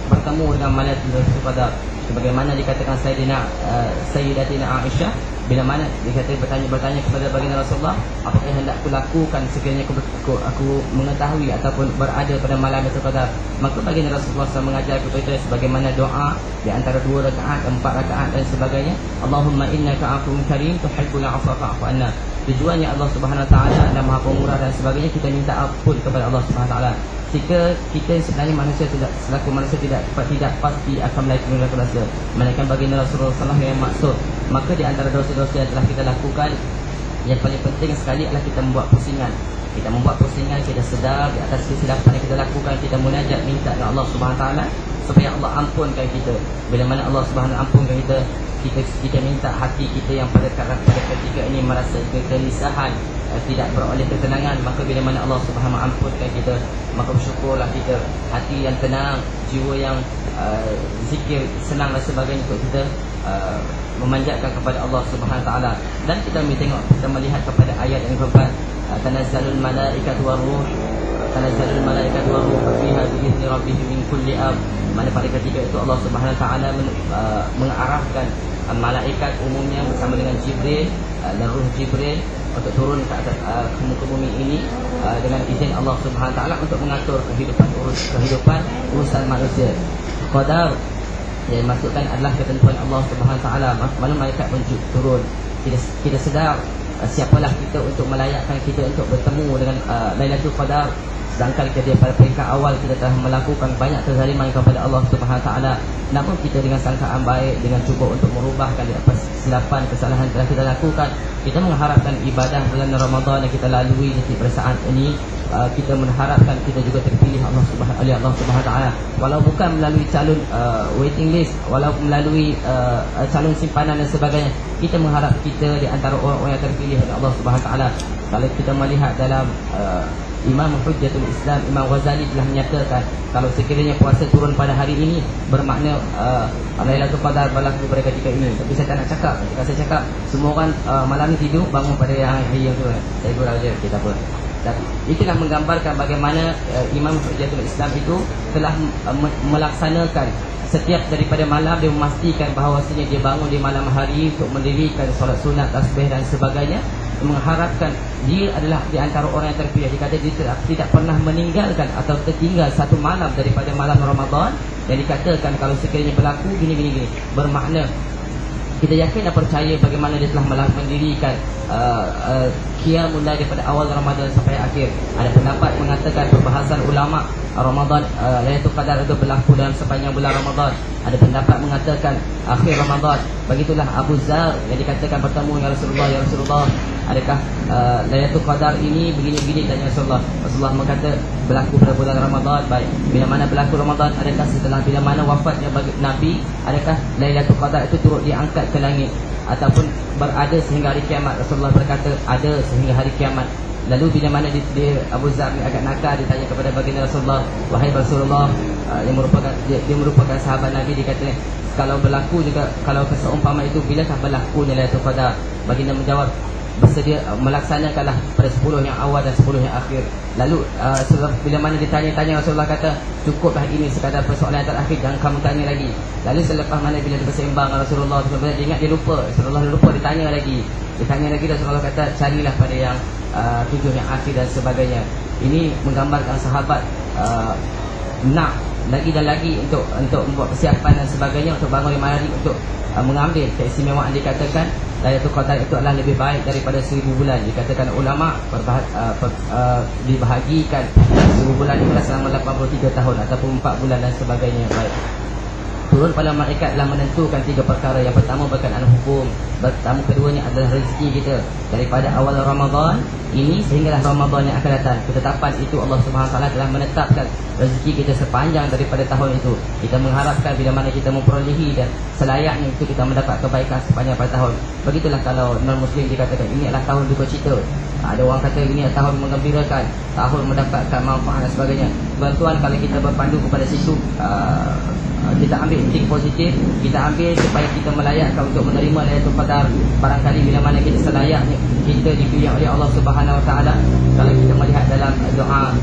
bertemu dengan Lailatul Qadar. Sebagaimana dikatakan Sayyidatina Aisyah, bila mana dia bertanya kepada baginda Rasulullah, apakah yang hendak aku lakukan sekiranya aku mengetahui ataupun berada pada malam itu Qadar. Maka baginda Rasulullah SAW mengajar kepada kita sebagaimana doa di antara 2 rakaat, 4 rakaat dan sebagainya. Allahumma innaka afuwwun karim tuhibbul afwa fa'fu anna. Tujuannya Allah Subhanahu Wa Taala adalah Maha Pemurah, dan sebagainya kita minta ampun kepada Allah Subhanahu Wa Taala. Jika kita sebenarnya manusia selaku manusia tidak pasti akan melakukan dosa, melainkan baginda Rasulullah SAW yang maksud. Maka di antara dosa-dosa yang telah kita lakukan, yang paling penting sekali adalah kita membuat pusingan. Kita sedar di atas kesilapan yang kita lakukan, kita munajat minta kepada Allah Subhanahu Wa Taala supaya Allah ampunkan kita. Bila mana Allah Subhanahu Wa Taala ampunkan kita minta hati kita yang pada ketika ini merasa kegelisahan, tidak beroleh ketenangan, maka bila mana Allah Subhanahu Wa Taala ampunkan kita, maka bersyukurlah kita. Hati yang tenang, jiwa yang zikir, senang dan sebagainya, untuk kita memanjatkan kepada Allah Subhanahu Wa Taala. Dan kita melihat kepada ayat yang keempat, tanazzalul malaikatu waruh fiha bi'izni rabbihim min kulli amr. Mana pada ketika itu Allah Subhanahu Wa Taala mengarahkan malaikat umumnya bersama dengan Jibril dan Ruh Jibril untuk turun ke atas muka bumi ini dengan izin Allah Subhanahu Wa Taala untuk mengatur kehidupan urusan manusia. Qadar yang dimaksudkan adalah ketentuan Allah Subhanahu Wa Taala. Mana malaikat pun turun. Kita sedar siapalah kita untuk melayakkan kita untuk bertemu dengan Lailatul Qadar. Sedangkan kita pada peringkat awal kita telah melakukan banyak kezaliman kepada Allah Subhanahu Wa Taala. Namun kita dengan sangkaan baik, dengan cuba untuk merubahkan kesilapan, kesalahan yang telah kita lakukan, kita mengharapkan ibadah bulan Ramadan yang kita lalui pada saat ini, kita mengharapkan kita juga terpilih oleh Allah Subhanahu Wa Taala. Walau bukan melalui calon waiting list, walau melalui calon simpanan dan sebagainya, kita mengharap kita di antara orang-orang yang terpilih oleh Allah Subhanahu Wa Taala. Kalau kita melihat dalam Imam Hujjatul Islam Imam Ghazali telah menyatakan, kalau sekiranya puasa turun pada hari ini, bermakna Lailatul Qadar berlaku pada ketika ini. Tapi saya tak nak cakap. Ketika saya cakap, semua orang malam ni tidur, bangun pada hari yang turun. Saya gurau je, kita apa. Dan itulah menggambarkan bagaimana Imam Hujjatul Islam itu telah melaksanakan setiap daripada malam. Dia memastikan bahawasanya dia bangun di malam hari untuk mendirikan solat sunat, tasbih dan sebagainya, mengharapkan dia adalah di antara orang yang terpilih. Dia kata dia tidak pernah meninggalkan atau tertinggal satu malam daripada malam Ramadan. Dan dikatakan kalau sekiranya berlaku gini, bermakna kita yakin dan percaya bagaimana dia telah mendirikan qiyamul lail daripada awal Ramadan sampai akhir. Ada pendapat mengatakan perbahasan ulama Ramadan Lailatul Qadar itu berlaku dalam sepanjang bulan Ramadan. Ada pendapat mengatakan akhir Ramadan. Begitulah Abu Zar yang dikatakan bertemu dengan Rasulullah, ya Rasulullah, adakah Lailatul Qadar ini begini-begini, tanya Rasulullah. Rasulullah berkata berlaku pada bulan Ramadan. Baik, bila mana berlaku Ramadan, adakah setelah bila mana wafatnya Nabi, adakah Lailatul Qadar itu turut diangkat ke langit ataupun berada sehingga hari kiamat? Rasulullah berkata ada sehingga hari kiamat. Lalu bila mana dia Abu Zar agak nakal, ditanya kepada baginda Rasulullah, wahai Rasulullah, dia merupakan sahabat Nabi, dia kata kalau berlaku juga, kalau seumpama itu, bilakah berlakunya Lailatul Qadar? Baginda menjawab, bersedia melaksanakanlah pada 10 yang awal dan 10 yang akhir. Lalu bila mana ditanya Rasulullah kata, cukuplah ini sekadar persoalan yang terakhir, jangan kamu tanya lagi. Lalu selepas mana bila dia bersembang Rasulullah, dia ingat dia lupa. Rasulullah lupa, ditanya lagi. Rasulullah kata, carilah pada yang 7 yang akhir dan sebagainya. Ini menggambarkan sahabat nak lagi dan lagi untuk membuat persiapan dan sebagainya, untuk bangun di malam hari, untuk mengambil keistimewaan. Dikatakan Lailatul Qadar itu adalah lebih baik daripada 1000 bulan. Dikatakan ulama dibahagikan 1000 bulan itu selama 83 tahun ataupun 4 bulan dan sebagainya. Baik, turun pada malaikat telah menentukan 3 perkara. Yang pertama berkenaan hukum, pertama keduanya adalah rezeki kita daripada awal Ramadan ini sehinggalah Ramadan yang akan datang. Ketetapan itu Allah Subhanahu Wa Taala telah menetapkan rezeki kita sepanjang daripada tahun itu. Kita mengharapkan bila mana kita memperolehi dan selayaknya itu kita mendapat kebaikan sepanjang pada tahun. Begitulah kalau non-Muslim dikatakan ini adalah tahun duka cita. Ada orang kata ini adalah tahun menggembirakan, tahun mendapatkan manfaat dan sebagainya. Tuan-tuan, kalau kita berpandu kepada situ, kita ambil think positif, kita ambil supaya kita melayakkan untuk menerima Lailatul Qadar. Barangkali bila mana kita selayaknya kita dipilih oleh Allah Subhanahu Wa Taala, kalau kita melihat dalam doa,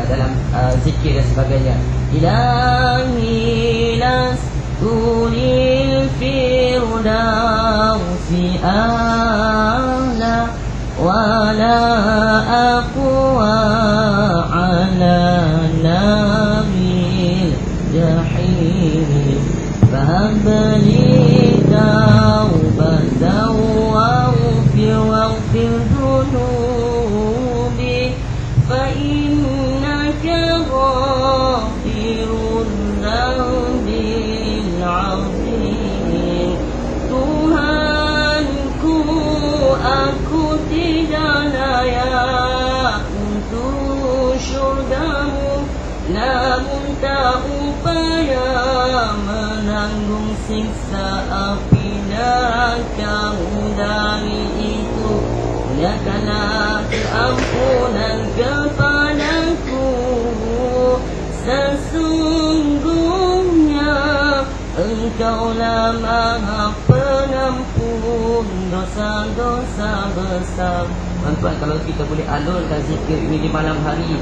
dalam zikir dan sebagainya, Ilahi lastunil firdausi a'la wala aqwa ala nabil jahim fahabli taubatan waghfir dhunubi fa innaka ghafirun dzambil azim. Tuhanku, aku tidak layak untuk syurgamu, namun tak upaya menanggung siksa api neraka. Dari itu nyatakanlah keampunan kepadaku, sesungguhnya Engkaulah Maha Penampun dosa-dosa besar. Tuan-tuan, kalau kita boleh alurkan zikir ini di malam hari,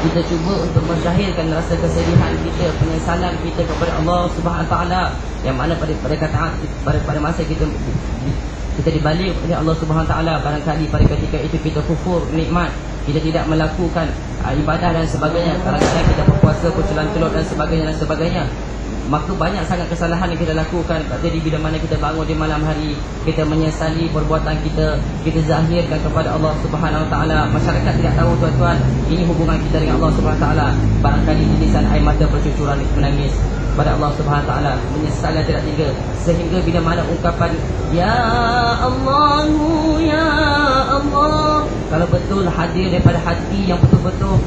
kita cuba untuk menzahirkan rasa kesedihan kita, penyesalan kita kepada Allah Subhanahu Wa Taala, yang mana pada masa kita dibalik oleh Allah Subhanahu Wa Taala, barangkali pada ketika itu kita kufur nikmat, kita tidak melakukan ibadah dan sebagainya, kadang-kadang kita berpuasa bercelan telur dan sebagainya, maka banyak sangat kesalahan yang kita lakukan. Jadi bila mana kita bangun di malam hari, kita menyesali perbuatan kita, kita zahirkan kepada Allah Subhanahu Wa Taala. Masyarakat tidak tahu, tuan-tuan, ini hubungan kita dengan Allah Subhanahu Wa Taala. Barangkali titisan air mata bercucuran menangis pada Allah Subhanahu Wa Taala, menyesal dan tidak tega, sehingga bila mana ungkapan Ya Allahu Ya Allah, kalau betul hadir daripada hati yang betul-betul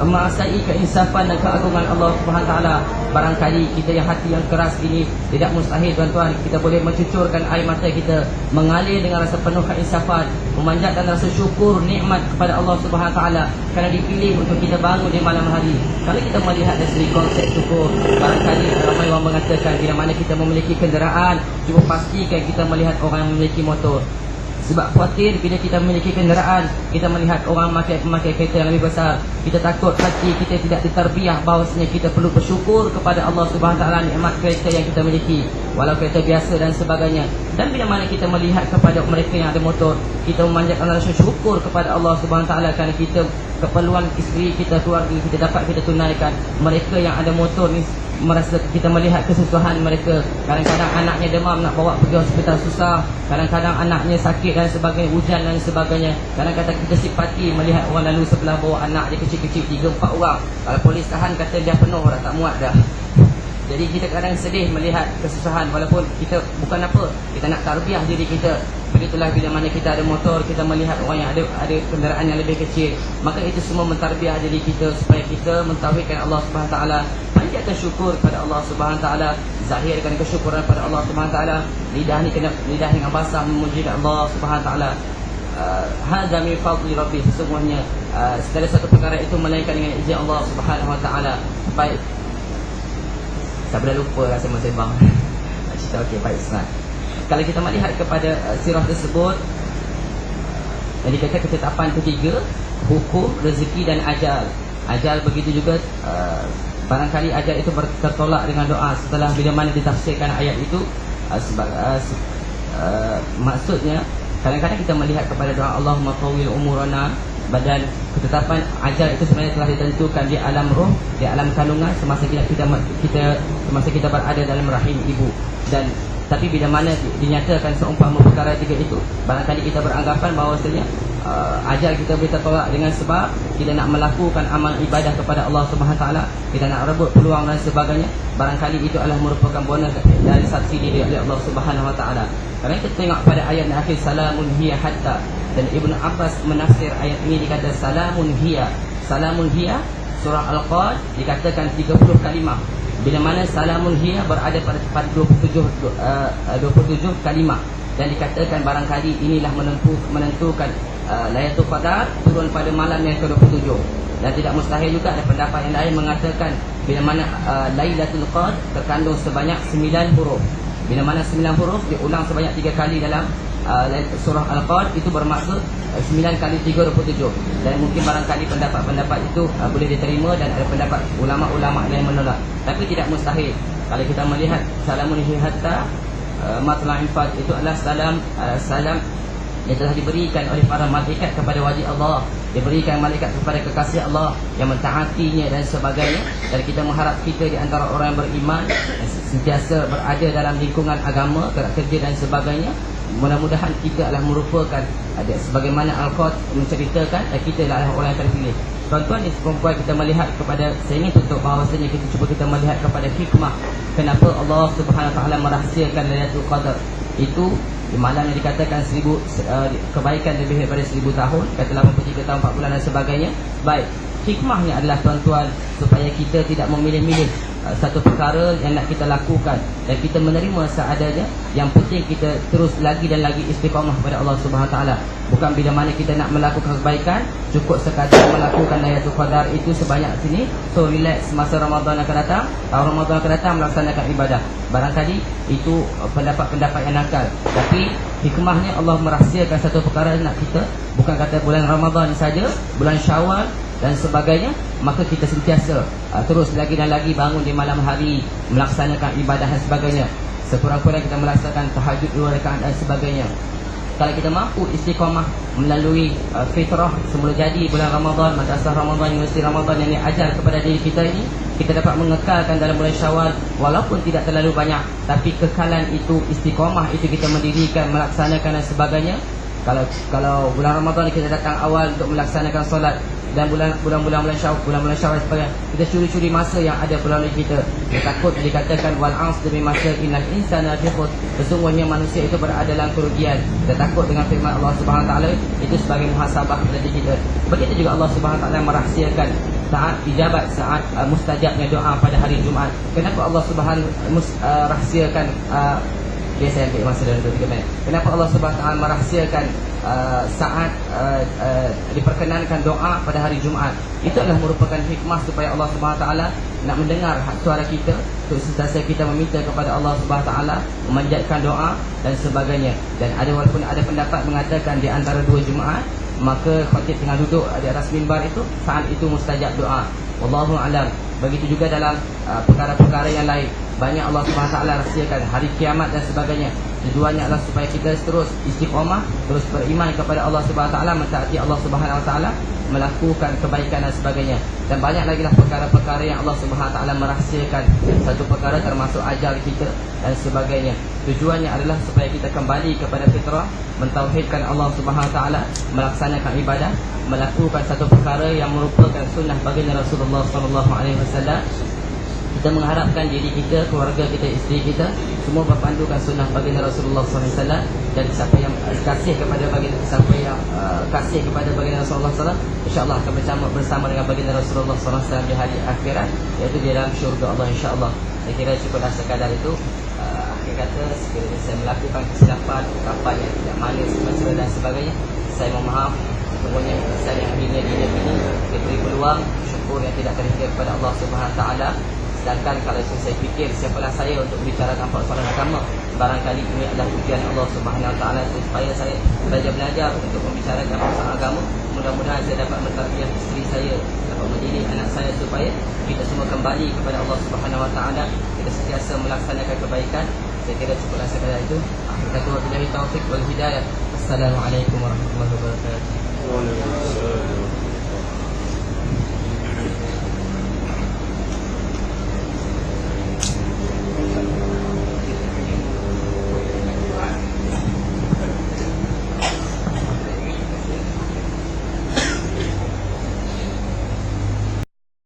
mengasai keinsafan dan keagungan Allah Subhanahu Wa Taala, barangkali kita yang hati yang keras ini tidak mustahil, tuan-tuan, kita boleh mencucurkan air mata kita, mengalir dengan rasa penuh keinsafan, memanjatkan rasa syukur nikmat kepada Allah Subhanahu Wa Taala kerana dipilih untuk kita bangun di malam hari. Kalau kita melihat dari segi konsep syukur, barangkali ramai orang mengatakan bila mana kita memiliki kenderaan, cuba pastikan kita melihat orang yang memiliki motor. Sebab khawatir bila kita memiliki kenderaan, kita melihat orang memakai kereta yang lebih besar, kita takut hati kita tidak diterbiah bahawasanya kita perlu bersyukur kepada Allah Subhanahu Wa Taala nikmat kereta yang kita miliki, walau kereta biasa dan sebagainya. Dan bila mana kita melihat kepada mereka yang ada motor, kita memanjatkan rasa syukur kepada Allah Subhanahu Wa Taala kerana kita keperluan isteri kita, keluarga kita dapat kita tunaikan. Mereka yang ada motor ni merasa kita melihat kesusahan mereka, kadang-kadang anaknya demam nak bawa pergi hospital susah, kadang-kadang anaknya sakit dan sebagainya, hujan dan sebagainya. Kadang-kadang kita simpati melihat orang lalu sebelah bawa anak dia kecil-kecil 3-4 orang, kalau polis tahan kata dia penuh dah, tak muat dah. Jadi kita kadang sedih melihat kesusahan, walaupun kita bukan apa, kita nak tarbiyah diri kita. Begitulah bila mana kita ada motor, kita melihat orang yang ada kenderaan yang lebih kecil, maka itu semua mentarbiah diri kita supaya kita mentauhidkan Allah Subhanahu Wa Taala, panjatkan syukur kepada Allah Subhanahu Wa Taala, zahirkan kesyukuran kepada Allah Subhanahu Wa Taala. Lidah ni kena lidah yang basah memuji Allah Subhanahu Wa Taala. Hadza min fadli rabbi, sesungguhnya segala satu perkara itu melainkan dengan izin Allah Subhanahu Wa Taala. Baik, saya dah lupa rasa sembang. Nak cerita okey, baik senang. Kalau kita melihat kepada sirah tersebut, yang dikatakan ketetapan ketiga, hukum, rezeki dan ajal. Ajal begitu juga, barangkali ajal itu tertolak dengan doa setelah bila mana ditafsirkan ayat itu. Maksudnya, kadang-kadang kita melihat kepada doa Allahumma tawil umurana, badan ketetapan ajal itu sebenarnya telah ditentukan di alam roh, di alam kandungan semasa kita berada dalam rahim ibu. Dan tapi bila mana dinyatakan seumpama perkara tiga itu, barangkali kita beranggapan bahawasanya ajal kita boleh tertolak dengan sebab kita nak melakukan amal ibadah kepada Allah Subhanahu Wa Taala, kita nak rebut peluang dan sebagainya. Barangkali itu adalah merupakan bonus dari subsidi dari Allah Subhanahu Wa Taala. Kerana kita tengok pada ayat akhir, salamun hiya hatta, dan Ibnu Abbas menafsir ayat ini dikata salamun hiya. Salamun hiya, surah Al-Qad dikatakan 30 kalimah. Bila mana salamun hiya berada pada 27 kalimah, dan dikatakan barangkali inilah menentukan Lailatul Qadar turun pada malam yang ke-27. Dan tidak mustahil juga ada pendapat yang lain mengatakan bila mana Lailatul Qadr terkandung sebanyak 9 huruf. Bila mana 9 huruf diulang sebanyak 3 kali dalam surah Al-Qadr, itu bermaksud 9 kali 3 27. Dan mungkin barangkali pendapat-pendapat itu boleh diterima, dan ada pendapat ulama-ulama yang menolak. Tapi tidak mustahil. Kalau kita melihat salamun hatta matla'il fajr, itu adalah salam yang telah diberikan oleh para malaikat kepada wajib Allah, diberikan malaikat kepada kekasih Allah yang mentaatinya dan sebagainya. Dan kita mengharap kita di antara orang yang beriman sentiasa berada dalam lingkungan agama, gerak kerja dan sebagainya. Mudah-mudahan kita adalah merupakan sebagaimana Al-Qadr menceritakan, kita adalah orang yang terpilih. Tuan-tuan dan puan-puan, kita melihat kepada, saya ingin tutup bahawasanya kita cuba kita melihat kepada hikmah kenapa Allah Subhanahu Wa Taala merahsiakan Lailatul Qadar. Itu di malam yang dikatakan kebaikan lebih daripada 1000 tahun, kata 83 tahun 4 bulan dan sebagainya. Baik, hikmahnya adalah tuan-tuan supaya kita tidak memilih-milih satu perkara yang nak kita lakukan, dan kita menerima seadanya. Yang penting kita terus lagi dan lagi istiqamah kepada Allah Subhanahu Wa Taala. Bukan bila mana kita nak melakukan kebaikan cukup sekadar melakukan Lailatul Qadar itu sebanyak sini, so relax masa Ramadan akan datang, tahun Ramadan akan datang melaksanakan ibadah. Barangkali itu pendapat-pendapat yang nakal. Tapi hikmahnya Allah merahsiakan satu perkara nak kita, bukan kata bulan Ramadan saja, bulan Syawal dan sebagainya, maka kita sentiasa terus lagi dan lagi bangun di malam hari melaksanakan ibadah dan sebagainya. Sekurang-kurang kita melaksanakan tahajud 2 rakaat dan sebagainya. Kalau kita mampu istiqamah melalui fitrah semula jadi bulan Ramadan, madrasah Ramadan, universiti Ramadan yang diajar kepada diri kita ini, kita dapat mengekalkan dalam bulan Syawal walaupun tidak terlalu banyak, tapi kekalan itu, istiqamah itu kita mendirikan, melaksanakan dan sebagainya. Kalau bulan Ramadan kita datang awal untuk melaksanakan solat, dan bulan-bulan Syawal sebagainya, kita curi-curi masa yang ada pelalui kita. Kita takut dikatakan wal 'asr demi masa, innal insana lafi khusr, sesungguhnya manusia itu berada dalam kerugian. Kita takut dengan firman Allah Subhanahu Wa Taala itu sebagai muhasabah kepada diri kita. Begitu juga Allah Subhanahu Wa Taala merahsiakan saat ijabat, saat mustajabnya doa pada hari Jumaat. Kenapa Allah Subhanahu rahsiakan saya ambil masa dalam 2-3 minit. Kenapa Allah Subhanahu Wa Taala merahsiakan saat diperkenankan doa pada hari Jumaat? Itu adalah merupakan hikmah supaya Allah Subhanahu Wa Taala nak mendengar suara kita, untuk sentiasa kita meminta kepada Allah Subhanahu Wa Taala, memanjatkan doa dan sebagainya. Dan walaupun ada pendapat mengatakan di antara 2 Jumaat, maka khatib tengah duduk di atas mimbar itu, saat itu mustajab doa. Wallahu alam. Begitu juga dalam perkara-perkara yang lain, banyak Allah Subhanahu Wa Taala rahsiakan hari kiamat dan sebagainya. Tujuannya adalah supaya kita terus istiqamah, terus beriman kepada Allah Subhanahu Wa Taala, mentaati Allah Subhanahu Wa Taala, melakukan kebaikan dan sebagainya. Dan banyak lagi lah perkara-perkara yang Allah Subhanahu Wa Taala merahsiakan. Satu perkara termasuk ajal kita dan sebagainya. Tujuannya adalah supaya kita kembali kepada fitrah, mentauhidkan Allah Subhanahu Wa Taala, melaksanakan ibadah, melakukan satu perkara yang merupakan sunnah baginda Rasulullah sallallahu alaihi wasallam. Kita mengharapkan diri kita, keluarga kita, isteri kita semua berpandukan sunnah baginda Rasulullah SAW. Dan siapa yang kasih kepada baginda, siapa yang kasih kepada baginda Rasulullah SAW, insyaAllah akan bersama dengan baginda Rasulullah SAW di hari akhirat, iaitu di dalam syurga Allah, insyaAllah. Saya kira cukuplah sekadar itu. Akhir kata, sekiranya saya melakukan kesilapan, ungkapan yang tidak manis, mesra dan sebagainya, saya mohon maaf. Semuanya saya yang akhirnya ini diberi peluang syukur yang tidak terhingga kepada Allah Subhanahu Wa Taala. Sedangkan kalau saya fikir siapalah saya untuk membicarakan persoalan agama, barangkali ini adalah tujuan Allah Subhanahu Wa Taala supaya saya belajar untuk membicarakan persoalan agama. Mudah-mudahan saya dapat mentarbiyah isteri saya, dapat mendidik anak saya, supaya kita semua kembali kepada Allah Subhanahu Wa Taala, kita sentiasa melaksanakan kebaikan. Saya kira cukuplah sekadar itu. Akhir kata, wabillahi taufiq wal hidayah. Assalamualaikum warahmatullahi wabarakatuh.